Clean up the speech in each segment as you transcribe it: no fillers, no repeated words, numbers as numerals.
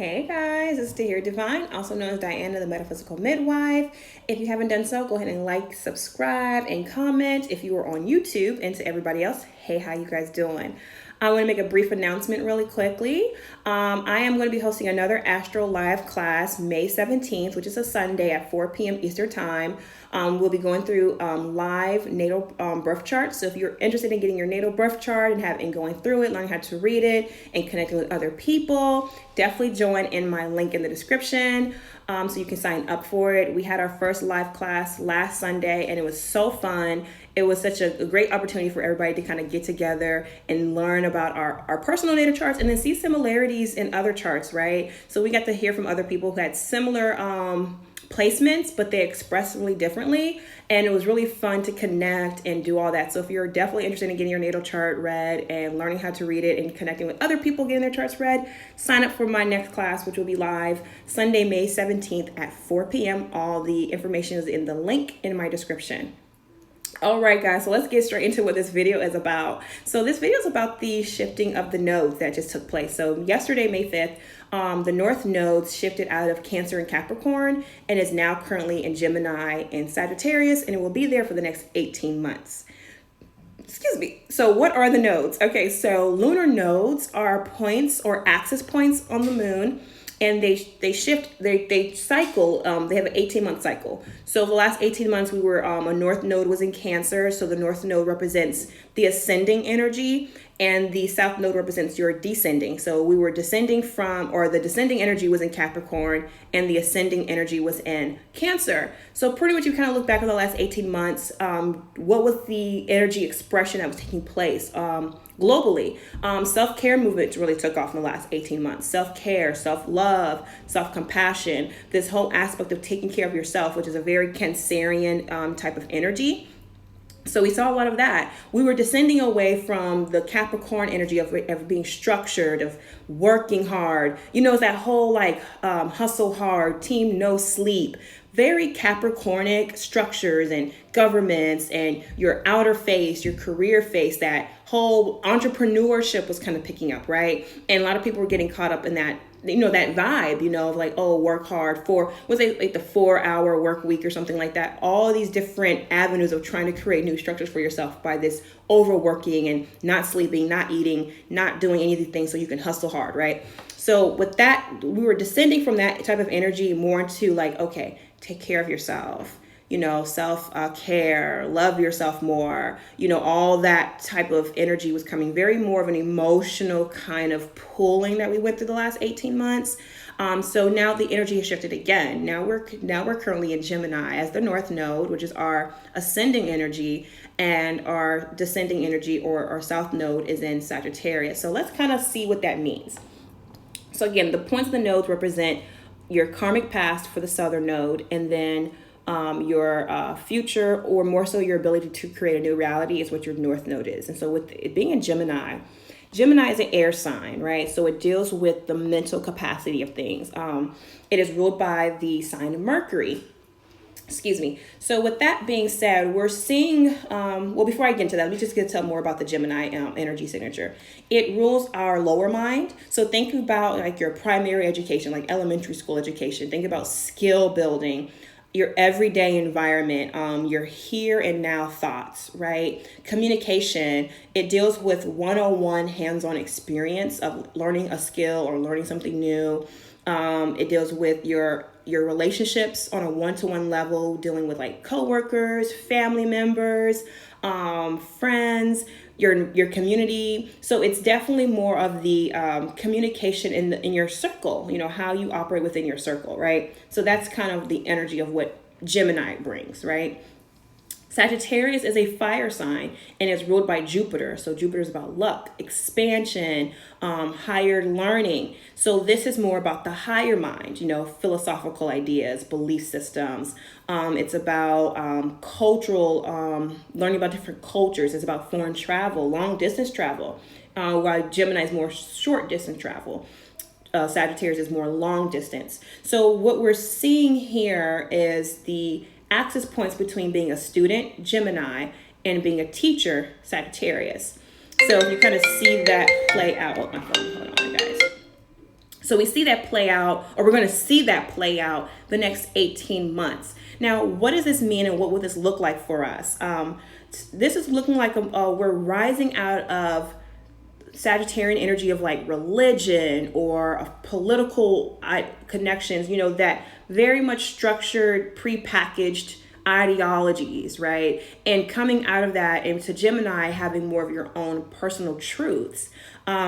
Hey guys, it's Tahiri Divine, also known as Diana, the Metaphysical Midwife. If you haven't done so, go ahead and like, subscribe, and comment if you are on YouTube. And to everybody else, hey, how you guys doing? I want to make a brief announcement really quickly. I am going to be hosting another Astro Live class May 17th, which is a Sunday at 4 p.m. Eastern Time. We'll be going through live natal birth charts. So if you're interested in getting your natal birth chart and going through it, learning how to read it, and connecting with other people, definitely join in my link in the description so you can sign up for it. We had our first live class last Sunday, and it was so fun. It was such a great opportunity for everybody to kind of get together and learn about our personal natal charts and then see similarities in other charts, right? So we got to hear from other people who had similar placements, but they expressed really differently. And it was really fun to connect and do all that. So if you're definitely interested in getting your natal chart read and learning how to read it and connecting with other people getting their charts read, sign up for my next class, which will be live Sunday, May 17th at 4 p.m. All the information is in the link in my description. All right, guys, so let's get straight into what this video is about. So this video is about the shifting of the nodes that just took place. So yesterday, May 5th, the North nodes shifted out of Cancer and Capricorn and is now currently in Gemini and Sagittarius, and it will be there for the next 18 months. Excuse me. So what are the nodes? Okay, so lunar nodes are points or axis points on the moon. And they shift, they cycle, they have an 18-month cycle. So the last 18 months, we were, a North node was in Cancer. So the North node represents the ascending energy and the South node represents your descending. So we were descending or the descending energy was in Capricorn and the ascending energy was in Cancer. So pretty much you kind of look back at the last 18 months, what was the energy expression that was taking place? Globally, self-care movements really took off in the last 18 months. Self-care, self-love, self-compassion, this whole aspect of taking care of yourself, which is a very Cancerian type of energy. So we saw a lot of that. We were descending away from the Capricorn energy of being structured, of working hard. You know, it's that whole hustle hard, team no sleep, very Capricornic structures and governments and your outer face, your career face, that whole entrepreneurship was kind of picking up, right? And a lot of people were getting caught up in that, that vibe, of like, oh, work hard for, was it like the 4-hour work week or something like that? All these different avenues of trying to create new structures for yourself by this overworking and not sleeping, not eating, not doing any of these things so you can hustle hard, right? So with that, we were descending from that type of energy more into like, okay, take care of yourself, self-care, love yourself more, all that type of energy was coming, very more of an emotional kind of pulling that we went through the last 18 months. So now the energy has shifted again. Now we're currently in Gemini as the North node, which is our ascending energy, and our descending energy or our South node is in Sagittarius. So let's kind of see what that means. So again, the points of the nodes represent your karmic past for the Southern node, and then your future, or more so your ability to create a new reality, is what your North node is. And so with it being in Gemini is an air sign, right? So it deals with the mental capacity of things. It is ruled by the sign of Mercury. Excuse me. So with that being said, we're seeing, well, before I get into that, let me just tell more about the Gemini energy signature. It rules our lower mind. So think about like your primary education, like elementary school education. Think about skill building, your everyday environment, your here and now thoughts, right? Communication, it deals with one-on-one hands-on experience of learning a skill or learning something new. It deals with your relationships on a one-to-one level, dealing with like coworkers, family members, friends, your community. So it's definitely more of the communication in your circle, how you operate within your circle, right? So that's kind of the energy of what Gemini brings, right? Sagittarius is a fire sign and is ruled by Jupiter. So Jupiter is about luck, expansion, higher learning. So this is more about the higher mind, philosophical ideas, belief systems. It's about cultural, learning about different cultures. It's about foreign travel, long distance travel, while Gemini is more short distance travel. Sagittarius is more long distance. So what we're seeing here is the axis points between being a student, Gemini, and being a teacher, Sagittarius. So you kind of see that play out. Oh, my phone, hold on, guys. So we see that play out, or we're going to see that play out the next 18 months. Now, what does this mean and what will this look like for us? This is looking like we're rising out of Sagittarian energy of like religion or of political connections, that very much structured, prepackaged ideologies, right? And coming out of that into Gemini, having more of your own personal truths.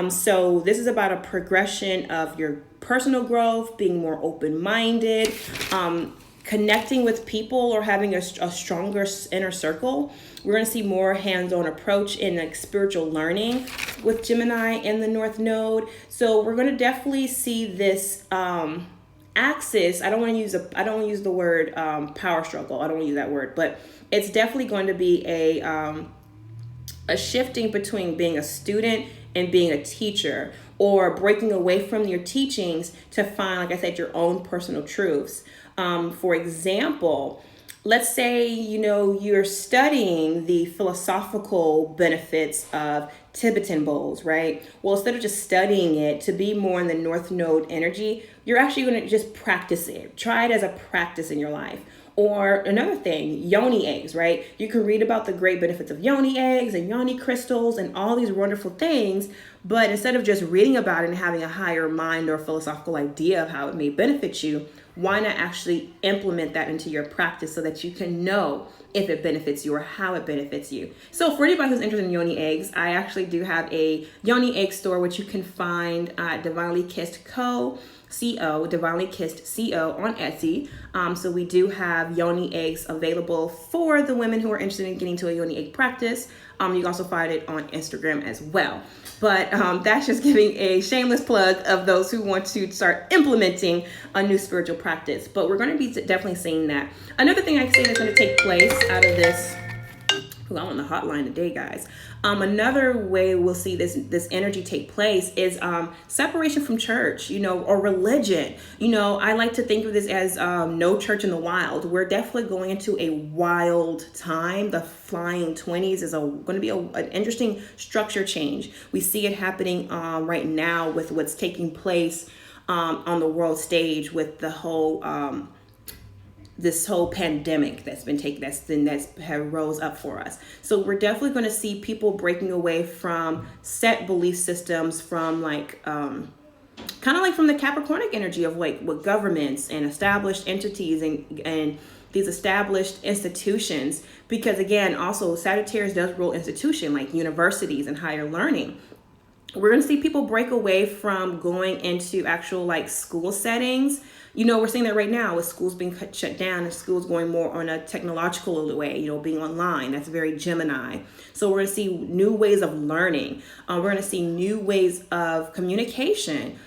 So this is about a progression of your personal growth, being more open-minded, connecting with people or having a stronger inner circle. We're going to see more hands-on approach in like spiritual learning with Gemini in the North Node. So we're going to definitely see this axis. I don't want to use the word power struggle. I don't want to use that word, but it's definitely going to be a shifting between being a student and being a teacher, or breaking away from your teachings to find, like I said, your own personal truths. For example, let's say, you're studying the philosophical benefits of Tibetan bowls, right? Well, instead of just studying it, to be more in the North Node energy, you're actually going to just practice it. Try it as a practice in your life. Or another thing, yoni eggs, right? You can read about the great benefits of yoni eggs and yoni crystals and all these wonderful things. But instead of just reading about it and having a higher mind or philosophical idea of how it may benefit you, why not actually implement that into your practice so that you can know if it benefits you or how it benefits you? So for anybody who's interested in yoni eggs, I actually do have a yoni egg store, which you can find at Divinely Kissed Divinely Kissed Co. on Etsy. So we do have yoni eggs available for the women who are interested in getting to a yoni egg practice. You can also find it on Instagram as well. But that's just giving a shameless plug of those who want to start implementing a new spiritual practice. But we're going to be definitely seeing that. Another thing I say that's going to take place out of this, I'm on the hotline today, guys. Another way we'll see this energy take place is separation from church, or religion. I like to think of this as no church in the wild. We're definitely going into a wild time. The flying 20s is going to be an interesting structure change. We see it happening right now with what's taking place on the world stage with the whole this whole pandemic that's rose up for us. So we're definitely going to see people breaking away from set belief systems, from like kind of like from the Capricornic energy of like what governments and established entities and these established institutions, because again, also Sagittarius does rule institution like universities and higher learning. We're going to see people break away from going into actual like school settings. We're seeing that right now with schools being shut down and schools going more on a technological way, being online. That's very Gemini. So we're going to see new ways of learning. We're going to see new ways of communication.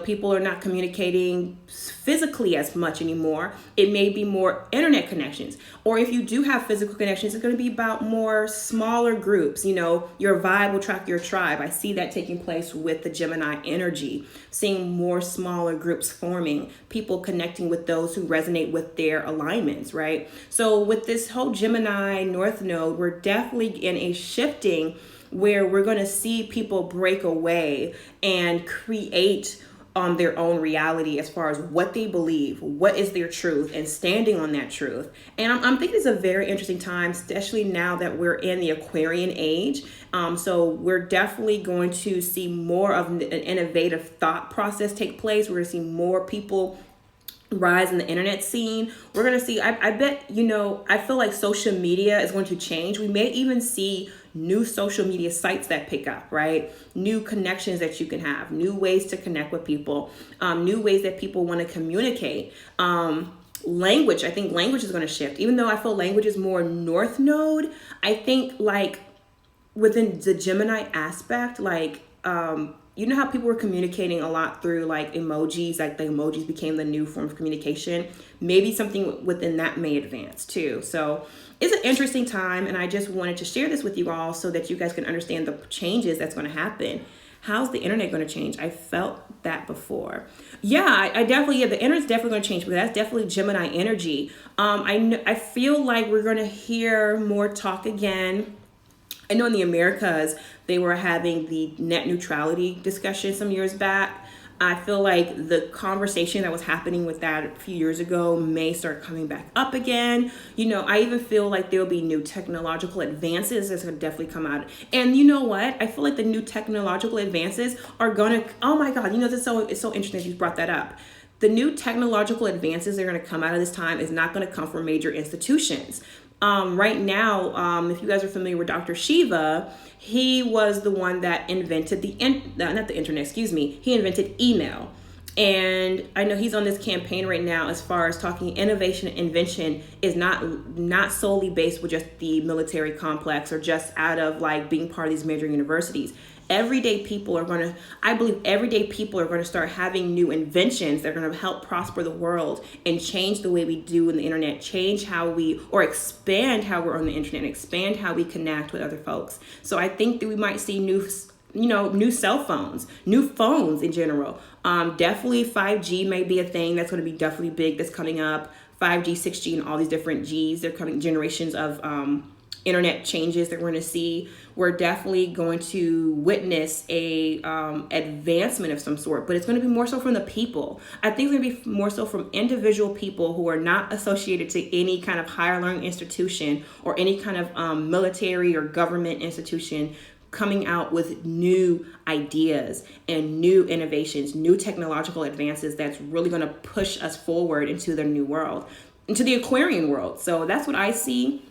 People are not communicating physically as much anymore. It may be more internet connections. Or if you do have physical connections, it's going to be about more smaller groups. Your vibe will track your tribe. I see that taking place with the Gemini energy, seeing more smaller groups forming, people connecting with those who resonate with their alignments, right? So with this whole Gemini North Node, we're definitely in a shifting where we're going to see people break away and create their own reality as far as what they believe, what is their truth, and standing on that truth. And I'm thinking it's a very interesting time, especially now that we're in the Aquarian age. So we're definitely going to see more of an innovative thought process take place. We're going to see more people rise in the internet scene. We're going to see, I bet, I feel like social media is going to change. We may even see new social media sites that pick up, right? New connections that you can have, new ways to connect with people, new ways that people want to communicate. Language, I think language is going to shift. Even though I feel language is more North Node, I think like within the Gemini aspect, like, how people were communicating a lot through like emojis, like the emojis became the new form of communication. Maybe something within that may advance too. So it's an interesting time, and I just wanted to share this with you all so that you guys can understand the changes that's going to happen. How's the internet going to change? I felt that before. Yeah, I definitely, the internet's definitely going to change, because that's definitely Gemini energy. I feel like we're going to hear more talk again. I know in the Americas, they were having the net neutrality discussion some years back. I feel like the conversation that was happening with that a few years ago may start coming back up again. You know, I even feel like there'll be new technological advances that's going to definitely come out. And you know what? I feel like the new technological advances are going to, oh my God, you know, it's so interesting that you brought that up. The new technological advances that are going to come out of this time is not going to come from major institutions. Right now, if you guys are familiar with Dr. Shiva, he was the one that invented not the internet, excuse me. He invented email. And I know he's on this campaign right now as far as talking innovation and invention is not solely based with just the military complex or just out of like being part of these major universities. I believe everyday people are going to start having new inventions that are going to help prosper the world and change the way we do in the internet, change how or expand how we're on the internet, and expand how we connect with other folks. So I think that we might see new cell phones, new phones in general. Definitely 5G may be a thing that's going to be definitely big that's coming up. 5G, 6G, and all these different Gs. They're coming generations of internet changes that we're going to see. We're definitely going to witness a advancement of some sort, but it's going to be more so from the people. I think it's going to be more so from individual people who are not associated to any kind of higher learning institution or any kind of military or government institution, coming out with new ideas and new innovations, new technological advances that's really going to push us forward into the new world, into the Aquarian world. So that's what I see,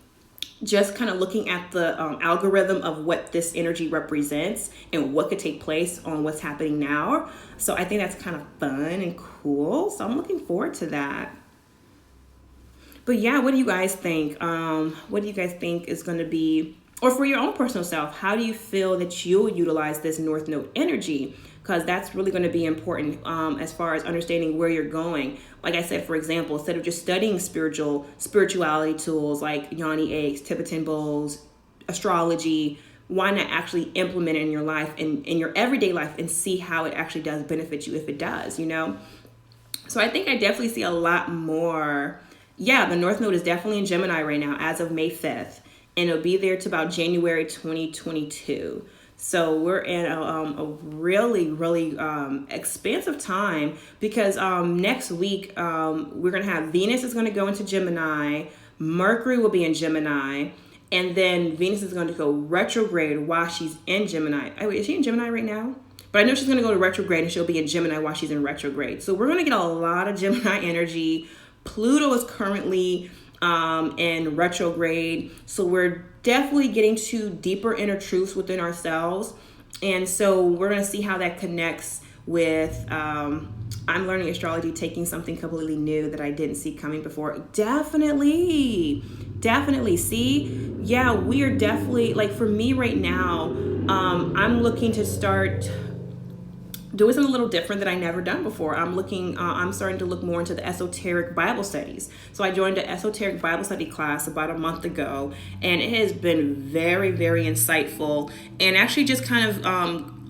just kind of looking at the algorithm of what this energy represents and what could take place on what's happening now. So I think that's kind of fun and cool. So I'm looking forward to that. But yeah, what do you guys think? What do you guys think is going to be, or for your own personal self, how do you feel that you'll utilize this North Node energy? Because that's really going to be important as far as understanding where you're going. Like I said, for example, instead of just studying spirituality tools like Yoni eggs, Tibetan bowls, astrology, why not actually implement it in your life and in your everyday life and see how it actually does benefit you if it does, you know? So I think I definitely see a lot more. Yeah, the North Node is definitely in Gemini right now as of May 5th. And it'll be there to about January 2022. So we're in a really, really expansive time because next week we're going to have Venus is going to go into Gemini. Mercury will be in Gemini. And then Venus is going to go retrograde while she's in Gemini. Oh, wait, is she in Gemini right now? But I know she's going to go to retrograde and she'll be in Gemini while she's in retrograde. So we're going to get a lot of Gemini energy. Pluto is currently in retrograde, so we're definitely getting to deeper inner truths within ourselves, and so we're going to see how that connects with I'm learning astrology, taking something completely new that I didn't see coming before. Definitely see, yeah, we are definitely, like, for me right now, I'm looking to start doing something a little different that I never done before. I'm starting to look more into the esoteric Bible studies. So I joined an esoteric Bible study class about a month ago, and it has been very, very insightful and actually just kind of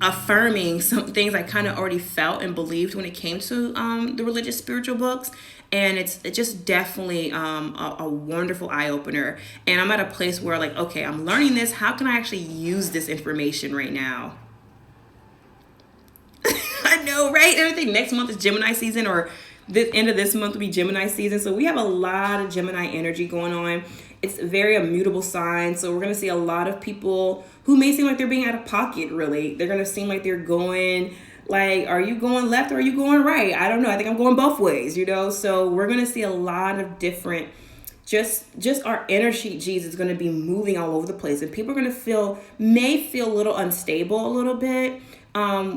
affirming some things I kind of already felt and believed when it came to the religious spiritual books. And it's just definitely a wonderful eye-opener. And I'm at a place where, like, okay, I'm learning this. How can I actually use this information right now? I know, right? I think next month is Gemini season, or the end of this month will be Gemini season. So we have a lot of Gemini energy going on. It's a very immutable sign. So we're going to see a lot of people who may seem like they're being out of pocket, really. They're going to seem like they're going, like, are you going left or are you going right? I don't know. I think I'm going both ways, you know? So we're going to see a lot of different, just our energy, is going to be moving all over the place. And people are going to may feel a little unstable a little bit.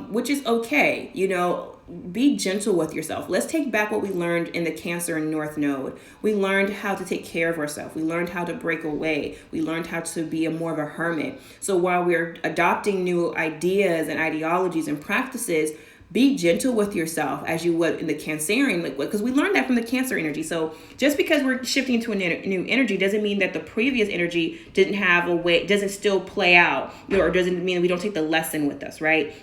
Which is okay, you know, be gentle with yourself. Let's take back what we learned in the Cancer and North Node. We learned how to take care of ourselves. We learned how to break away. We learned how to be more of a hermit. So while we're adopting new ideas and ideologies and practices, be gentle with yourself as you would in the Cancerian liquid, because we learned that from the Cancer energy. So just because we're shifting to a new energy doesn't mean that the previous energy didn't have a way, doesn't still play out, you know, or doesn't mean that we don't take the lesson with us, right?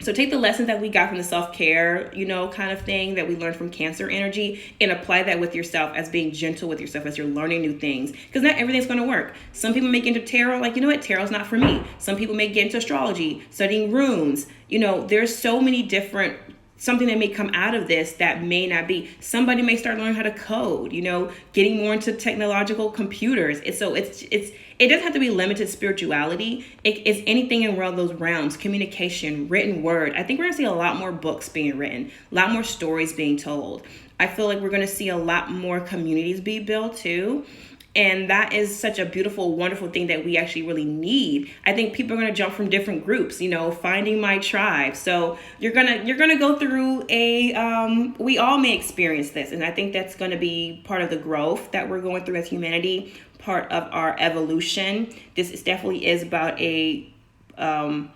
So take the lessons that we got from the self-care, you know, kind of thing that we learned from Cancer energy and apply that with yourself as being gentle with yourself as you're learning new things. Because not everything's going to work. Some people may get into tarot, like, you know what, tarot's not for me. Some people may get into astrology, studying runes. You know, there's so many different something that may come out of this that may not be. Somebody may start learning how to code, getting more into technological computers. It doesn't have to be limited spirituality. It's anything in those realms, communication, written word. I think we're gonna see a lot more books being written, a lot more stories being told. I feel like we're gonna see a lot more communities be built too. And that is such a beautiful, wonderful thing that we actually really need. I think people are going to jump from different groups, finding my tribe. So you're gonna go through we all may experience this. And I think that's going to be part of the growth that we're going through as humanity, part of our evolution. This definitely is about when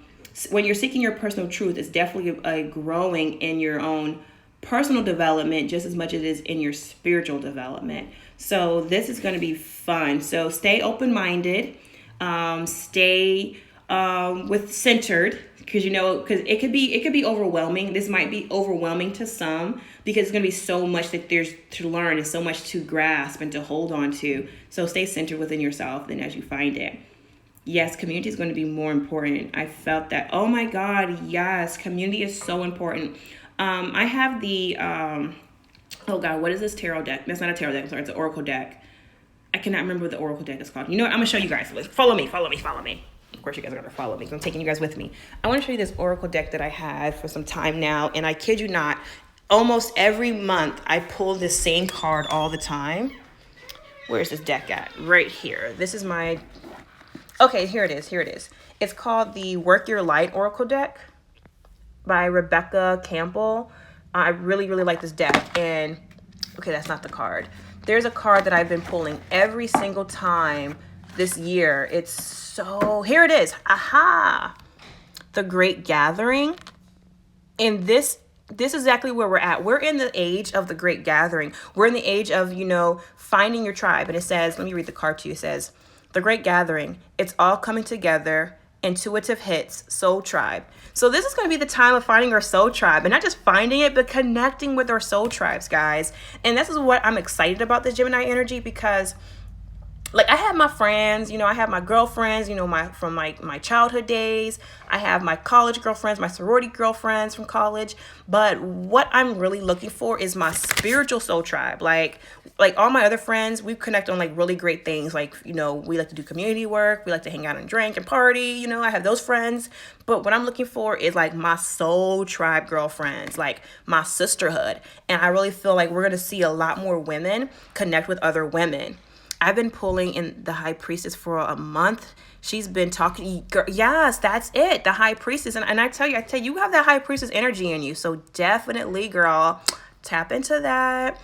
you're seeking your personal truth, it's definitely a growing in your own personal development just as much as it is in your spiritual development. So this is going to be fun. So stay open-minded, stay with centered, because it could be overwhelming. This might be overwhelming to some because it's going to be so much that there's to learn and so much to grasp and to hold on to. So stay centered within yourself then as you find it. Yes, community is going to be more important. I felt that. Oh my God, yes, community is so important. I have the oh God, what is this tarot deck? That's not a tarot deck. I'm sorry, it's an oracle deck. I cannot remember what the oracle deck is called. You know what? I'm gonna show you guys. Follow me. Of course, you guys are gonna follow me. I'm taking you guys with me. I want to show you this oracle deck that I had for some time now, and I kid you not, almost every month I pull this same card all the time. Where's this deck at? Right here. This is my. Okay, here it is. It's called the Work Your Light Oracle deck by Rebecca Campbell. I really, really like this deck. And okay, that's not the card. There's a card that I've been pulling every single time this year. Here it is. Aha! The Great Gathering. And this is exactly where we're at. We're in the age of the Great Gathering. We're in the age of, finding your tribe. And it says, let me read the card to you. It says, the Great Gathering. It's all coming together. Intuitive hits, soul tribe. So this is going to be the time of finding our soul tribe, and not just finding it, but connecting with our soul tribes, guys. And this is what I'm excited about this Gemini energy, because like I have my friends, I have my girlfriends, from my childhood days. I have my college girlfriends, my sorority girlfriends from college. But what I'm really looking for is my spiritual soul tribe. Like all my other friends, we connect on like really great things. Like, we like to do community work. We like to hang out and drink and party. I have those friends. But what I'm looking for is like my soul tribe girlfriends, like my sisterhood. And I really feel like we're going to see a lot more women connect with other women. I've been pulling in the High Priestess for a month. She's been talking. Yes, that's it. The High Priestess. And I tell you, you have that High Priestess energy in you. So definitely, girl, tap into that.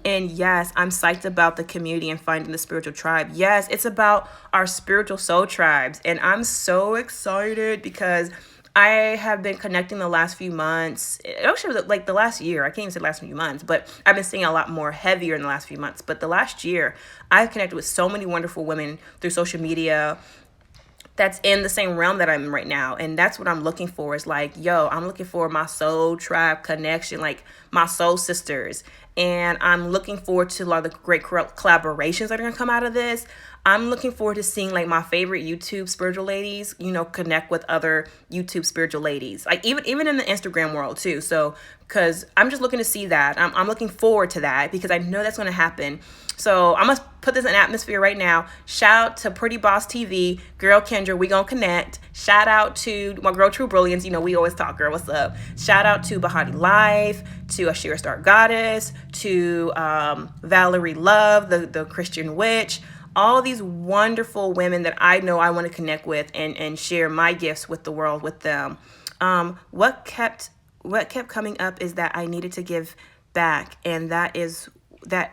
And yes, I'm psyched about the community and finding the spiritual tribe. Yes, it's about our spiritual soul tribes. And I'm so excited because I have been connecting the last few months, actually like the last year. I can't even say the last few months, but I've been seeing a lot more heavier in the last few months. But the last year, I've connected with so many wonderful women through social media that's in the same realm that I'm in right now. And that's what I'm looking for, is like, I'm looking for my soul tribe connection, like my soul sisters. And I'm looking forward to a lot of the great collaborations that are going to come out of this. I'm looking forward to seeing like my favorite YouTube spiritual ladies, connect with other YouTube spiritual ladies, like even in the Instagram world too. So, because I'm just looking to see that. I'm looking forward to that because I know that's going to happen. So I'm going to put this in atmosphere right now. Shout out to Pretty Boss TV, girl Kendra, we gonna connect. Shout out to my girl True Brilliance. We always talk, girl, what's up? Shout out to Bahati Life, to Ashira Star Goddess, to Valerie Love, the Christian Witch. All these wonderful women that I know I want to connect with and share my gifts with the world with them. What kept coming up is that I needed to give back, and that is that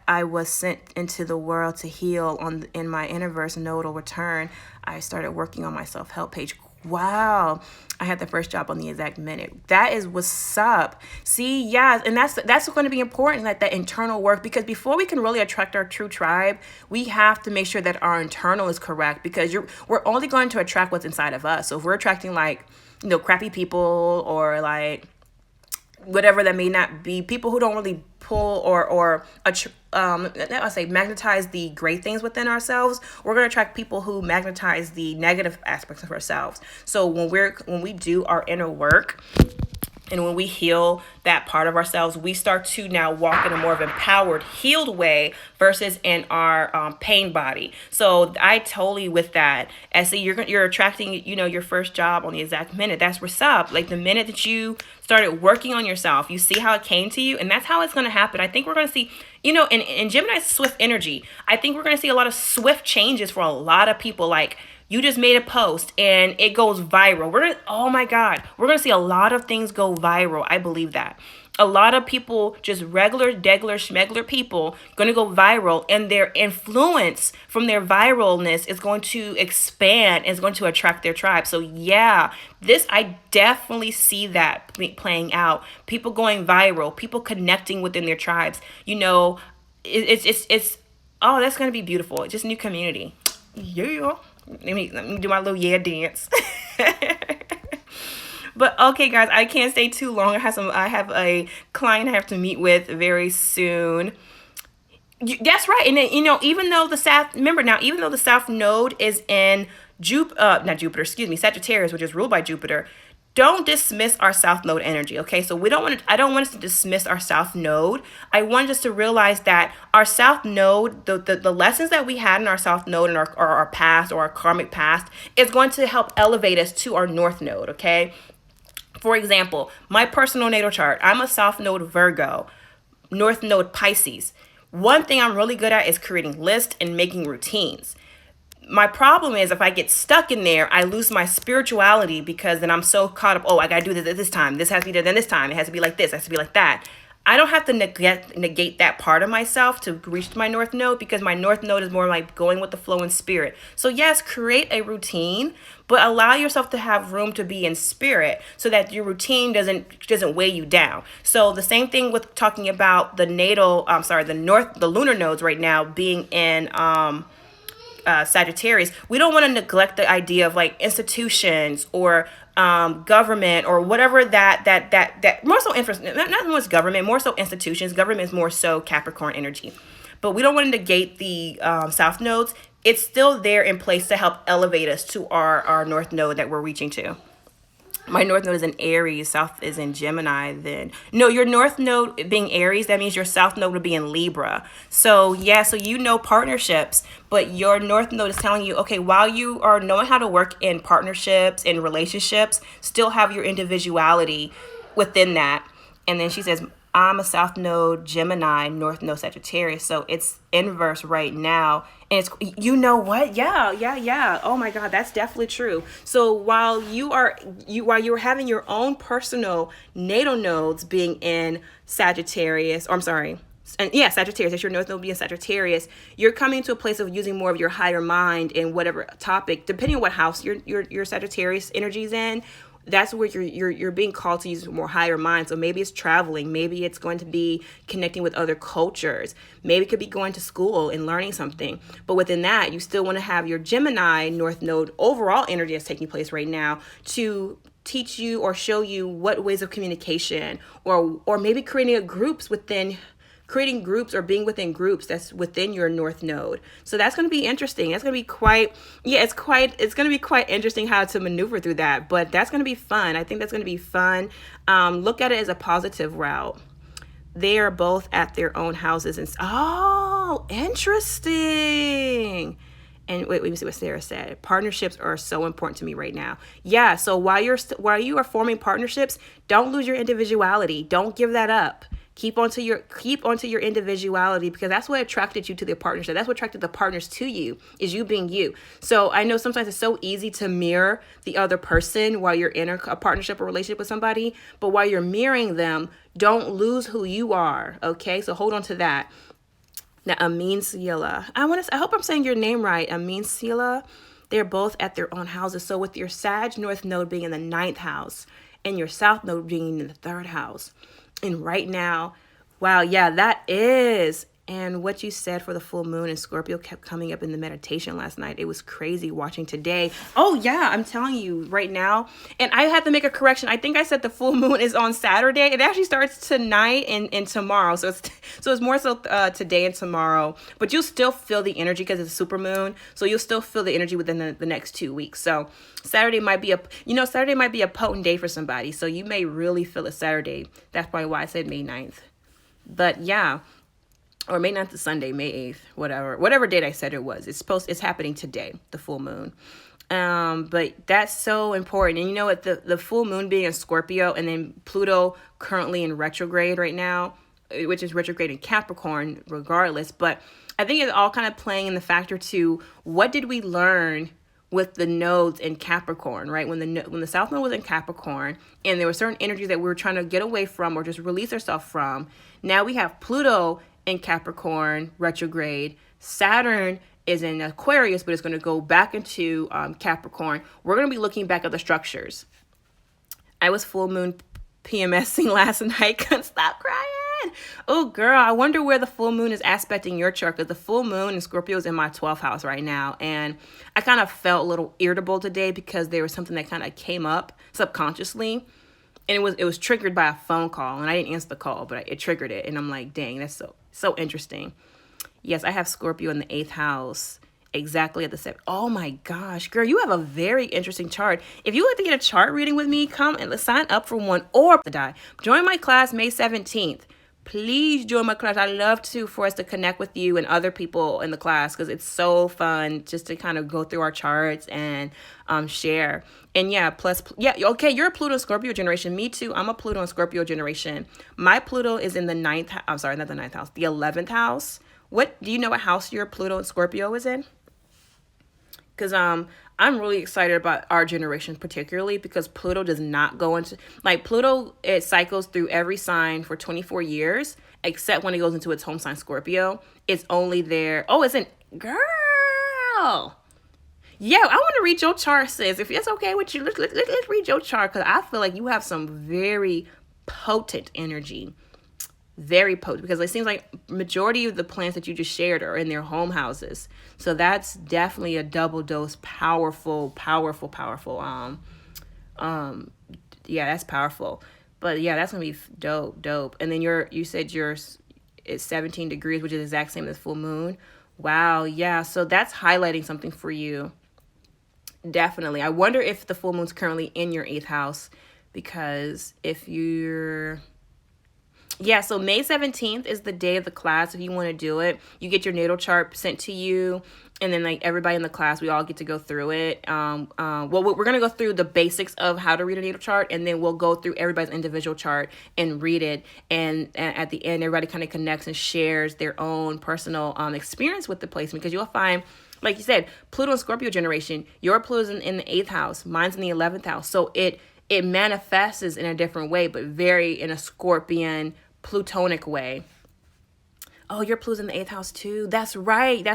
I was sent into the world to heal in my Innerverse nodal return. I started working on my self-help page. Wow, I had the first job on the exact minute. That is what's up. See, yes, and that's going to be important, like that internal work, because before we can really attract our true tribe, we have to make sure that our internal is correct, because we're only going to attract what's inside of us. So if we're attracting like, crappy people, or like whatever that may not be, people who don't really pull or I say magnetize the great things within ourselves, we're going to attract people who magnetize the negative aspects of ourselves. So when we do our inner work, And when we heal that part of ourselves, we start to now walk in a more of empowered, healed way versus in our pain body. So I totally with that. As see, you're attracting, your first job on the exact minute. That's what's up. Like the minute that you started working on yourself, you see how it came to you, and that's how it's going to happen. I think we're going to see, in Gemini's swift energy, I think we're going to see a lot of swift changes for a lot of people. Like, you just made a post and it goes viral. Oh my God, we're going to see a lot of things go viral. I believe that. A lot of people, just regular, degular, schmegler people, going to go viral, and their influence from their viralness is going to expand and is going to attract their tribe. So yeah, I definitely see that playing out. People going viral, people connecting within their tribes. It's oh, that's going to be beautiful. Just a new community. Yeah. Let me do my little dance. But okay, guys, I can't stay too long. I have a client I have to meet with very soon. That's right. And then, even though the South Node is in Sagittarius, which is ruled by Jupiter, don't dismiss our South Node energy, okay? So I don't want us to dismiss our South Node. I want us to realize that our South Node, the lessons that we had in our South Node and our past or our karmic past is going to help elevate us to our North Node, okay? For example, my personal natal chart, I'm a South Node Virgo, North Node Pisces. One thing I'm really good at is creating lists and making routines. My problem is if I get stuck in there, I lose my spirituality because then I'm so caught up. Oh, I got to do this at this time. This has to be done this time. It has to be like this. It has to be like that. I don't have to negate that part of myself to reach my North Node, because my North Node is more like going with the flow in spirit. So yes, create a routine, but allow yourself to have room to be in spirit so that your routine doesn't weigh you down. So the same thing with talking about the lunar nodes right now being in Sagittarius. We don't want to neglect the idea of like institutions or government or whatever that more so not much government, more so institutions. Government is more so Capricorn energy, but we don't want to negate the South nodes. It's still there in place to help elevate us to our North Node that we're reaching to. My North Node is in Aries, South is in Gemini. Then no, your North Node being Aries, that means your South Node would be in Libra. So yeah, so partnerships, but your North Node is telling you, okay, while you are knowing how to work in partnerships and relationships, still have your individuality within that. And then she says, I'm a South Node Gemini, North Node Sagittarius. So it's inverse right now. And it's, what? Yeah. Oh my God, that's definitely true. So while you're having your own personal natal nodes being in Sagittarius, Sagittarius, that's your North Node being Sagittarius, you're coming to a place of using more of your higher mind in whatever topic, depending on what house your Sagittarius energy is in. That's where you're being called to use more higher mind. So maybe it's traveling, maybe it's going to be connecting with other cultures, maybe it could be going to school and learning something. But within that, you still want to have your Gemini North Node overall energy that's taking place right now to teach you or show you what ways of communication or maybe creating groups or being within groups that's within your North Node. So that's going to be interesting. That's going to be it's going to be quite interesting how to maneuver through that, but that's going to be fun. I think that's going to be fun. Look at it as a positive route. They are both at their own houses. Interesting. And wait, let me see what Sarah said. Partnerships are so important to me right now. Yeah. So while you are forming partnerships, don't lose your individuality. Don't give that up. Keep onto your individuality, because that's what attracted you to the partnership. That's what attracted the partners to you, is you being you. So I know sometimes it's so easy to mirror the other person while you're in a partnership or relationship with somebody, but while you're mirroring them, don't lose who you are. Okay, so hold on to that. Now, Amin Sila, I hope I'm saying your name right. Amin Sila, they're both at their own houses. So with your Sag North Node being in the 9th house and your South Node being in the 3rd house. And right now, wow, yeah, that is And what you said for the full moon in Scorpio kept coming up in the meditation last night. It was crazy watching today. Oh yeah, I'm telling you right now. And I had to make a correction. I think I said the full moon is on Saturday. It actually starts tonight and tomorrow. So it's more so today and tomorrow. But you'll still feel the energy because it's a super moon. So you'll still feel the energy within the next 2 weeks. So Saturday might be a potent day for somebody. So you may really feel it Saturday. That's probably why I said May 9th. But yeah. Or May 9th to Sunday, May 8th, whatever date I said it was. It's happening today, the full moon. But that's so important. And you know what, the full moon being in Scorpio and then Pluto currently in retrograde right now, which is retrograde in Capricorn regardless. But I think it's all kind of playing in the factor to what did we learn with the nodes in Capricorn, right? When the South Node was in Capricorn and there were certain energies that we were trying to get away from or just release ourselves from. Now we have Pluto in Capricorn retrograde. Saturn is in Aquarius, but it's going to go back into Capricorn. We're going to be looking back at the structures. I was full moon PMSing last night. Couldn't stop crying. Oh, girl, I wonder where the full moon is aspecting your chart, because the full moon in Scorpio is in my 12th house right now. And I kind of felt a little irritable today because there was something that kind of came up subconsciously. And it was triggered by a phone call, and I didn't answer the call, but it triggered it. And I'm like, dang, that's so interesting. Yes, I have Scorpio in the 8th house, exactly at the 7th. Oh my gosh, girl, you have a very interesting chart. If you like to get a chart reading with me, come and sign up for one or die. Join my class May 17th. Please join my class. I love for us to connect with you and other people in the class, because it's so fun just to kind of go through our charts and share. And okay, you're a Pluto and Scorpio generation. Me too. I'm a Pluto and Scorpio generation. My Pluto is in the 9th. I'm sorry, not the 9th house, the 11th house. What do you know what house your Pluto and Scorpio is in? Because I'm really excited about our generation, particularly because Pluto does not go into, like, Pluto, it cycles through every sign for 24 years, except when it goes into its home sign, Scorpio. It's only there. Oh, it's in, girl. Yeah, I want to read your chart, sis. If it's okay with you, let's read your chart, because I feel like you have some very potent energy. Very potent, because it seems like majority of the plants that you just shared are in their home houses. So that's definitely a double dose, powerful. Yeah, that's powerful. But yeah, that's gonna be dope. And then you said it's 17 degrees, which is the exact same as full moon. Wow, yeah. So that's highlighting something for you. Definitely. I wonder if the full moon's currently in your 8th house, because if you're... Yeah, so May 17th is the day of the class. If you want to do it, you get your natal chart sent to you, and then like everybody in the class, we all get to go through it. Well, we're going to go through the basics of how to read a natal chart, and then we'll go through everybody's individual chart and read it. And at the end, everybody kind of connects and shares their own personal experience with the placement, because you'll find, like you said, Pluto and Scorpio generation, your Pluto's in the 8th house, mine's in the 11th house. So it manifests in a different way, but very in a Scorpion Plutonic way. Oh, your Pluto's in the 8th house too. That's right.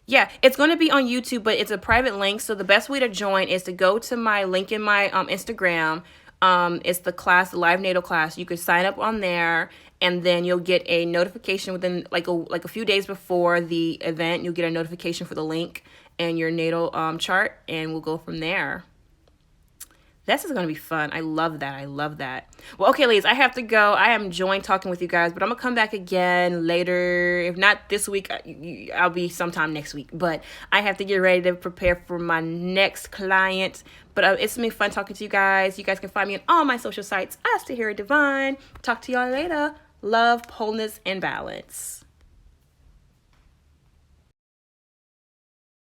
Yeah, it's going to be on YouTube, but it's a private link. So the best way to join is to go to my link in my Instagram. It's the class, the live natal class. You could sign up on there, and then you'll get a notification within like a few days before the event. You'll get a notification for the link and your natal chart, and we'll go from there. This is going to be fun. I love that. Well, okay, ladies, I have to go. I am enjoying talking with you guys, but I'm going to come back again later. If not this week, I'll be sometime next week. But I have to get ready to prepare for my next client. But it's been fun talking to you guys. You guys can find me on all my social sites as TahiryDivine. Talk to y'all later. Love, wholeness, and balance.